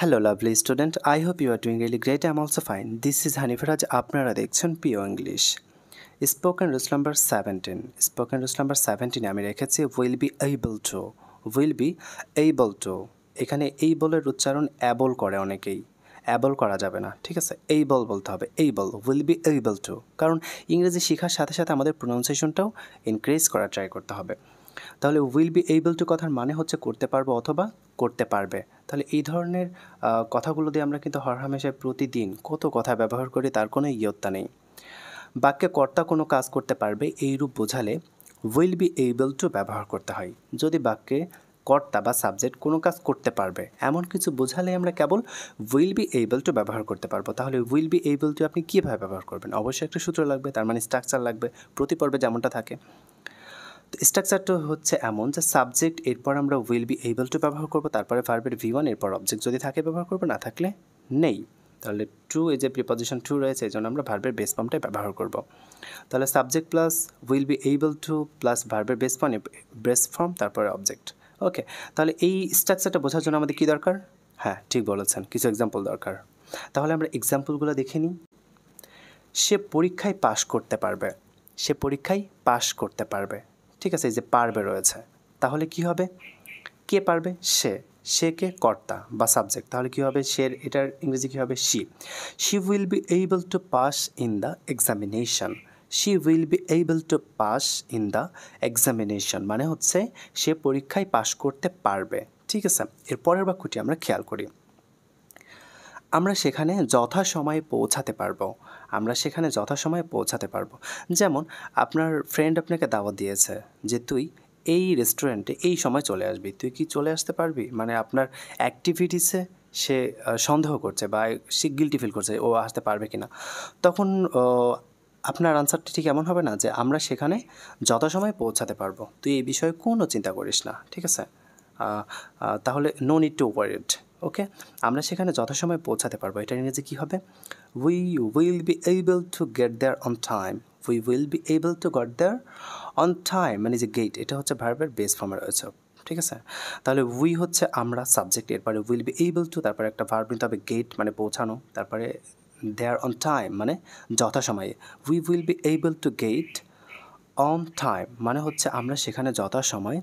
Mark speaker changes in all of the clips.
Speaker 1: Hello lovely student, I hope you are doing really great. I'm also fine. This is Hanifaraj. আপনারা দেখছেন পিও English spoken rules number 17। Spoken rules number 17 আমি রেখেছি will be able two. এখানে এইবলের উচ্চারণ able করে অনেকেই, able করা যাবে না, ঠিক আছে? এইবল বলতে হবে, able, will be able two. কারণ ইংরেজি শেখার সাথে সাথে আমাদের প্রোনাউন্সিয়েশনটাও ইনক্রিজ করার ট্রাই করতে হবে। তাহলে উইল বি এইবল টু কথার মানে হচ্ছে করতে পারবো অথবা করতে পারবে। তাহলে এই ধরনের কথাগুলো দিয়ে আমরা কিন্তু হরহামেশায় প্রতিদিন কত কথা ব্যবহার করি, তার কোনো ইয়ত্তা নেই। বাক্যে কর্তা কোনো কাজ করতে পারবে এইরূপ বোঝালে উইল বি এইবল টু ব্যবহার করতে হয়। যদি বাক্যে কর্তা বা সাবজেক্ট কোনো কাজ করতে পারবে এমন কিছু বোঝালে আমরা কেবল উইল বি এইবল টু ব্যবহার করতে পারবো। তাহলে উইল বি এইবল টু আপনি কীভাবে ব্যবহার করবেন? অবশ্যই একটা সূত্র লাগবে, তার মানে স্ট্রাকচার লাগবে, প্রতি পর্বে যেমনটা থাকে। তো স্ট্রাকচারটা হচ্ছে এমন যে সাবজেক্ট, এরপর আমরা উইল বি এইবল টু ব্যবহার করবো, তারপরে ভার্বের V1, এরপর অবজেক্ট যদি থাকে ব্যবহার করবো, না থাকলে নেই। তাহলে টু, এই যে প্রিপজিশন টু রয়েছে, এই জন্য আমরা ভার্বের বেস ফর্মটাই ব্যবহার করব। তাহলে subject plus will be able two plus ভার্বের বেস ফর্ম, তারপরে অবজেক্ট। ওকে, তাহলে এই স্ট্রাকচারটা বোঝার জন্য আমাদের কী দরকার? হ্যাঁ, ঠিক বলেছেন, কিছু এক্সাম্পল দরকার। তাহলে আমরা এক্সাম্পলগুলো দেখে নিই। সে পরীক্ষায় পাশ করতে পারবে। সে পরীক্ষায় পাশ করতে পারবে, ঠিক আছে? এই যে পারবে রয়েছে, তাহলে কি হবে? কে পারবে? সে। সে কে? কর্তা বা সাবজেক্ট। তাহলে কি হবে? সে, এটার ইংরেজি কী হবে? She will be able two pass in the examination. She will be able two pass in the examination মানে হচ্ছে সে পরীক্ষায় পাশ করতে পারবে, ঠিক আছে? এর পরের বাক্যটি আমরা খেয়াল করি। আমরা সেখানে যথাসময়ে পৌঁছাতে পারবো। আমরা সেখানে যথাসময়ে পৌঁছাতে পারবো। যেমন আপনার ফ্রেন্ড আপনাকে দাওয়াত দিয়েছে যে তুই এই রেস্টুরেন্টে এই সময় চলে আসবি। তুই কি চলে আসতে পারবি? মানে আপনার অ্যাক্টিভিটিসে সে সন্দেহ করছে বা সে গিল্টি ফিল করছে ও আসতে পারবে কি না। তখন আপনার আনসারটি ঠিক এমন হবে না যে আমরা সেখানে যথাসময়ে পৌঁছাতে পারবো, তুই এই বিষয়ে কোনো চিন্তা করিস না, ঠিক আছে? তাহলে no need to worried. Okay, আমরা সেখানে যথাসময়ে পৌঁছাতে পারবো। এটা ইংরেজি কী হবে? We will be able to get there on time. We will be able to get there on time মানে যে গেট, এটা হচ্ছে ভার্বের বেস ফর্মে রয়েছে, ঠিক আছে? তাহলে উই হচ্ছে আমরা, সাবজেক্ট, এরপরে উইল বি এইবল টু, তারপরে একটা ভার্ব নিতে হবে গেট মানে পৌঁছানো, তারপরে দেয়ার অন টাইম মানে যথাসময়ে। We will be able to get on time মানে হচ্ছে আমরা সেখানে যথাসময়ে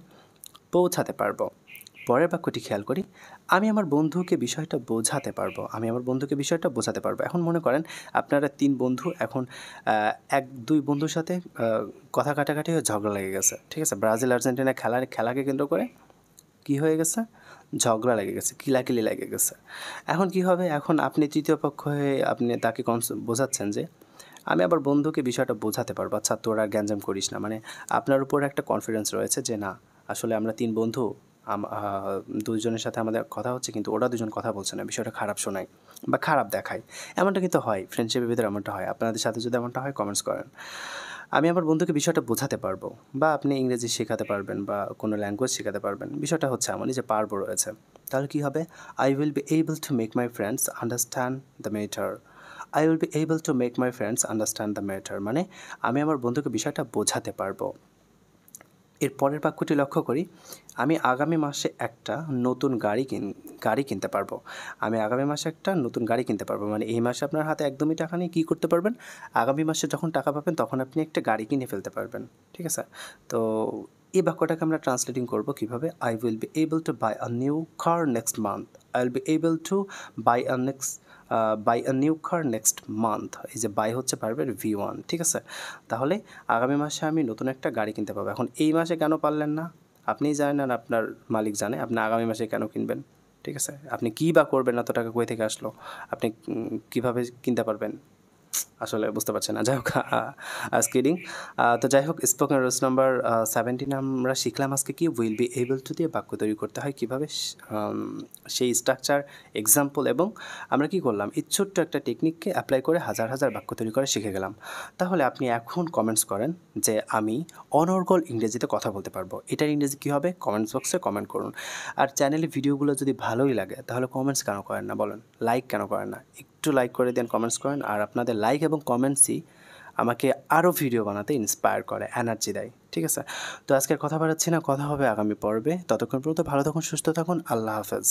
Speaker 1: পৌঁছাতে পারবো। পরের বাক্যটি খেয়াল করি। আমি আমার বন্ধুকে বিষয়টা বোঝাতে পারবো। আমি আমার বন্ধুকে বিষয়টা বোঝাতে পারবো। এখন মনে করেন আপনারা 3 বন্ধু, এখন 1-2 বন্ধুর সাথে কথা কাটাকাটি হয়ে ঝগড়া লেগে গেছে, ঠিক আছে? ব্রাজিল আর্জেন্টিনা খেলাকে কেন্দ্র করে কী হয়ে গেছে? ঝগড়া লেগে গেছে, কিলাকিলি লেগে গেছে। এখন কি হবে? এখন আপনি তৃতীয় পক্ষ হয়ে আপনি তাকে বোঝাচ্ছেন যে আমি আবার বন্ধুকে বিষয়টা বোঝাতে পারবো, আচ্ছা তোর আর গ্যাঞ্জাম করিস না। মানে আপনার উপর একটা কনফিডেন্স রয়েছে যে না, আসলে আমরা 3 বন্ধু, দুজনের সাথে আমাদের কথা হচ্ছে, কিন্তু ওরা দুজন কথা বলছে না, বিষয়টা খারাপ শোনায় বা খারাপ দেখায়। এমনটা কিন্তু হয়, ফ্রেন্ডশিপের ভিতরে এমনটা হয়। আপনাদের সাথে যদি এমনটা হয় কমেন্টস করেন। আমি আমার বন্ধুকে বিষয়টা বোঝাতে পারবো, বা আপনি ইংরেজি শেখাতে পারবেন বা কোনো ল্যাঙ্গুয়েজ শেখাতে পারবেন। বিষয়টা হচ্ছে এমনই যে পারবো রয়েছে। তাহলে কী হবে? I will be able to make my friends understand the matter. I will be able to make my friends understand the matter মানে আমি আমার বন্ধুকে বিষয়টা বোঝাতে পারবো। এর পরের বাক্যটি লক্ষ্য করি। আমি আগামী মাসে একটা নতুন গাড়ি কিনতে পারবো। আমি আগামী মাসে একটা নতুন গাড়ি কিনতে পারবো মানে এই মাসে আপনার হাতে একদমই টাকা নেই, কী করতে পারবেন? আগামী মাসে যখন টাকা পাবেন তখন আপনি একটা গাড়ি কিনে ফেলতে পারবেন, ঠিক আছে? তো এই বাক্যটাকে আমরা ট্রান্সলেটিং করবো কীভাবে? I will be able to buy a new car next month. I will be able to buy a new car next month. এই যে বাই হচ্ছে ভার্বের V1, ঠিক আছে? তাহলে আগামী মাসে আমি নতুন একটা গাড়ি কিনতে পারবো। এখন এই মাসে কেন পারলেন না? আপনিই জানেন আর আপনার মালিক জানে আপনি আগামী মাসে কেন কিনবেন, ঠিক আছে? আপনি কী বা করবেন? এত টাকা কই থেকে আসলো? আপনি কীভাবে কিনতে পারবেন? আসলে বুঝতে পারছেন না। যাই হোক, কিডিং। তো যাই হোক, স্পোকেন রুলস নাম্বার 17 আমরা শিখলাম আজকে কি উইল বি এবল টু দিয়ে বাক্য তৈরি করতে হয় কীভাবে, সেই স্ট্রাকচার, এক্সাম্পল, এবং আমরা কি করলাম এই ছোট্ট একটা টেকনিককে অ্যাপ্লাই করে হাজার হাজার বাক্য তৈরি করা শিখে গেলাম। তাহলে আপনি এখন কমেন্টস করেন যে আমি অনর্গল ইংরেজিতে কথা বলতে পারবো। এটার ইংরেজি কী হবে? কমেন্টস বক্সে কমেন্ট করুন। আর চ্যানেলে ভিডিওগুলো যদি ভালোই লাগে তাহলে কমেন্টস কেন করেন না বলেন? লাইক কেন করেন না? একটু লাইক করে দেন, কমেন্টস করেন। আর আপনাদের লাইক এবং কমেন্টসই আমাকে আরও ভিডিও বানাতে ইন্সপায়ার করে, এনার্জি দেয়, ঠিক আছে? তো আজকের কথা বাড়াচ্ছি না, কথা হবে আগামী পর্বে। ততক্ষণ পর্যন্ত ভালো থাকুন, সুস্থ থাকুন। আল্লাহ হাফেজ।